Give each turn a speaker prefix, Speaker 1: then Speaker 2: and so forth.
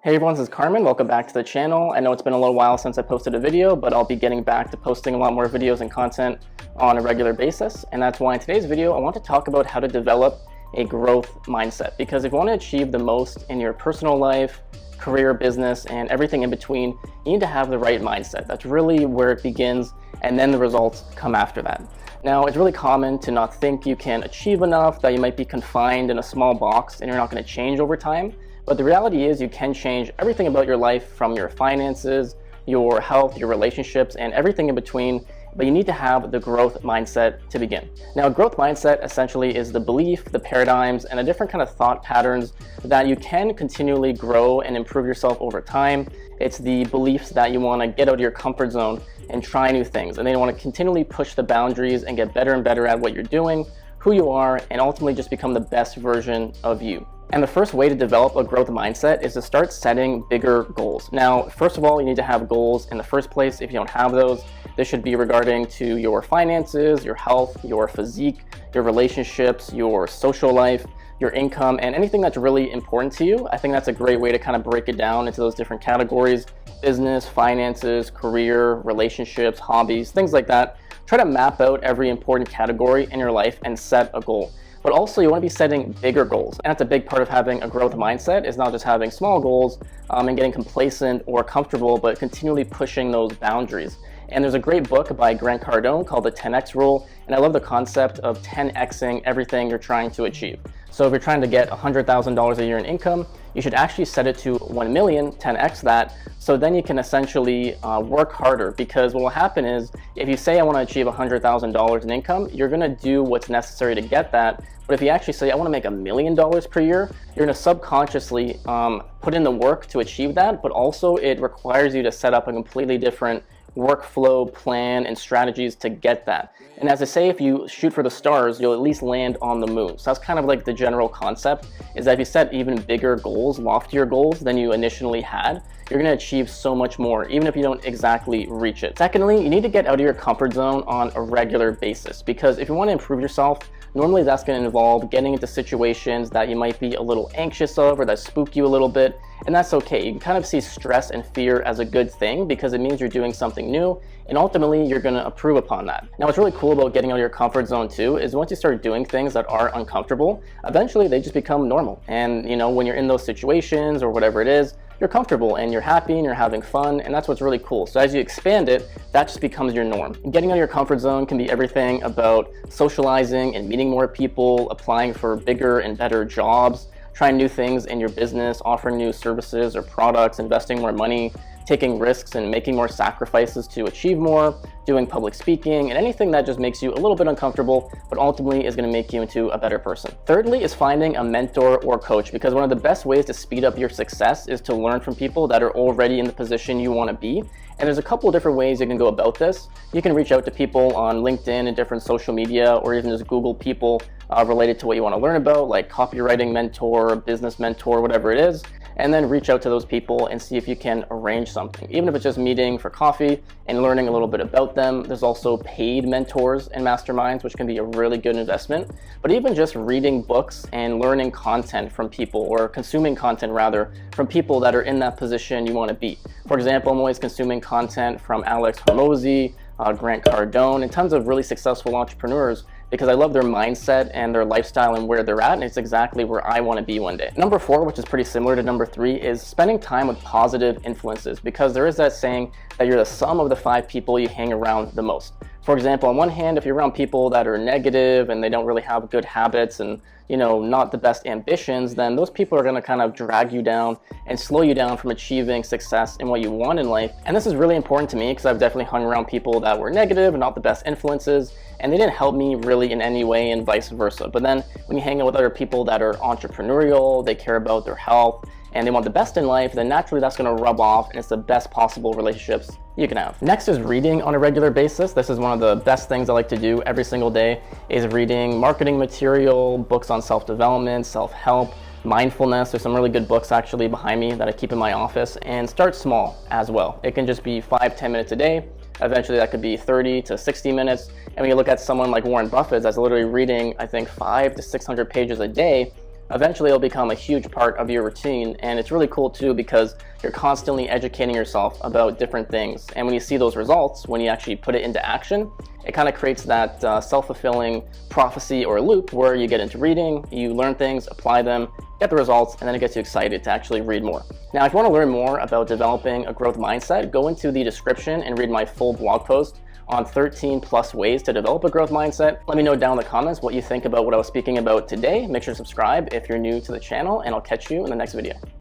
Speaker 1: Hey everyone, this is Carmen. Welcome back to the channel. I know it's been a little while since I posted a video, but I'll be getting back to posting a lot more videos and content on a regular basis. And that's why in today's video, I want to talk about how to develop a growth mindset. Because if you want to achieve the most in your personal life, career, business, and everything in between, you need to have the right mindset. That's really where it begins, and then the results come after that. Now, it's really common to not think you can achieve enough, that you might be confined in a small box and you're not going to change over time. But the reality is you can change everything about your life, from your finances, your health, your relationships, and everything in between. But you need to have the growth mindset to begin. Now, a growth mindset essentially is the belief, the paradigms, and the different kind of thought patterns that you can continually grow and improve yourself over time. It's the beliefs that you want to get out of your comfort zone and try new things. And then you want to continually push the boundaries and get better and better at what you're doing, who you are, and ultimately just become the best version of you. And the first way to develop a growth mindset is to start setting bigger goals. Now, first of all, you need to have goals in the first place. If you don't have those, this should be regarding to your finances, your health, your physique, your relationships, your social life, your income, and anything that's really important to you. I think that's a great way to kind of break it down into those different categories: business, finances, career, relationships, hobbies, things like that. Try to map out every important category in your life and set a goal. But also you want to be setting bigger goals. And that's a big part of having a growth mindset, is not just having small goals and getting complacent or comfortable, but continually pushing those boundaries. And there's a great book by Grant Cardone called The 10X Rule. And I love the concept of 10Xing everything you're trying to achieve. So if you're trying to get $100,000 a year in income, you should actually set it to 1 million, 10X that. So then you can essentially work harder, because what will happen is if you say I want to achieve $100,000 in income, you're going to do what's necessary to get that. But if you actually say I want to make $1 million per year, you're going to subconsciously put in the work to achieve that. But also it requires you to set up a completely different workflow, plan, and strategies to get that. And as I say, if you shoot for the stars, you'll at least land on the moon. So that's kind of like the general concept, is that if you set even bigger goals, loftier goals than you initially had, you're going to achieve so much more, even if you don't exactly reach it. Secondly, you need to get out of your comfort zone on a regular basis, because if you want to improve yourself, normally that's going to involve getting into situations that you might be a little anxious of or that spook you a little bit. And that's okay. You can kind of see stress and fear as a good thing, because it means you're doing something new, and ultimately you're going to improve upon that. Now, what's really cool about getting out of your comfort zone too is once you start doing things that are uncomfortable, eventually they just become normal. And when you're in those situations or whatever it is, you're comfortable and you're happy and you're having fun, and that's what's really cool. So as you expand it, that just becomes your norm. Getting out of your comfort zone can be everything about socializing and meeting more people, applying for bigger and better jobs, trying new things in your business, offering new services or products, investing more money, taking risks and making more sacrifices to achieve more, doing public speaking, and anything that just makes you a little bit uncomfortable, but ultimately is going to make you into a better person. Thirdly is finding a mentor or coach, because one of the best ways to speed up your success is to learn from people that are already in the position you want to be. And there's a couple of different ways you can go about this. You can reach out to people on LinkedIn and different social media, or even just Google people related to what you want to learn about, like copywriting mentor, business mentor, whatever it is. And then reach out to those people and see if you can arrange something, even if it's just meeting for coffee and learning a little bit about them. There's also paid mentors and masterminds, which can be a really good investment. But even just reading books and learning content from people, or consuming content rather, from people that are in that position you want to be. For example, I'm always consuming content from Alex Hormozi, Grant Cardone, and tons of really successful entrepreneurs, because I love their mindset and their lifestyle and where they're at, and it's exactly where I want to be one day. Number 4, which is pretty similar to number 3, is spending time with positive influences, because there is that saying that you're the sum of the 5 people you hang around the most. For example, on one hand, if you're around people that are negative and they don't really have good habits and not the best ambitions, then those people are going to kind of drag you down and slow you down from achieving success in what you want in life. And this is really important to me, because I've definitely hung around people that were negative and not the best influences, and they didn't help me really in any way, and vice versa. But then when you hang out with other people that are entrepreneurial, they care about their health, and they want the best in life, then naturally that's going to rub off, and it's the best possible relationships you can have. Next is reading on a regular basis. This is one of the best things I like to do every single day, is reading marketing material, books on self-development, self-help, mindfulness. There's some really good books actually behind me that I keep in my office. And start small as well. It can just be 5-10 minutes a day. Eventually that could be 30 to 60 minutes. And when you look at someone like Warren Buffett, that's literally reading, I think, 500 to 600 pages a day, eventually it'll become a huge part of your routine. And it's really cool too because you're constantly educating yourself about different things. And when you see those results, when you actually put it into action, it kind of creates that self-fulfilling prophecy or loop where you get into reading, you learn things, apply them, get the results, and then it gets you excited to actually read more. Now, if you want to learn more about developing a growth mindset, go into the description and read my full blog post on 13 plus ways to develop a growth mindset. Let me know down in the comments what you think about what I was speaking about today. Make sure to subscribe if you're new to the channel, and I'll catch you in the next video.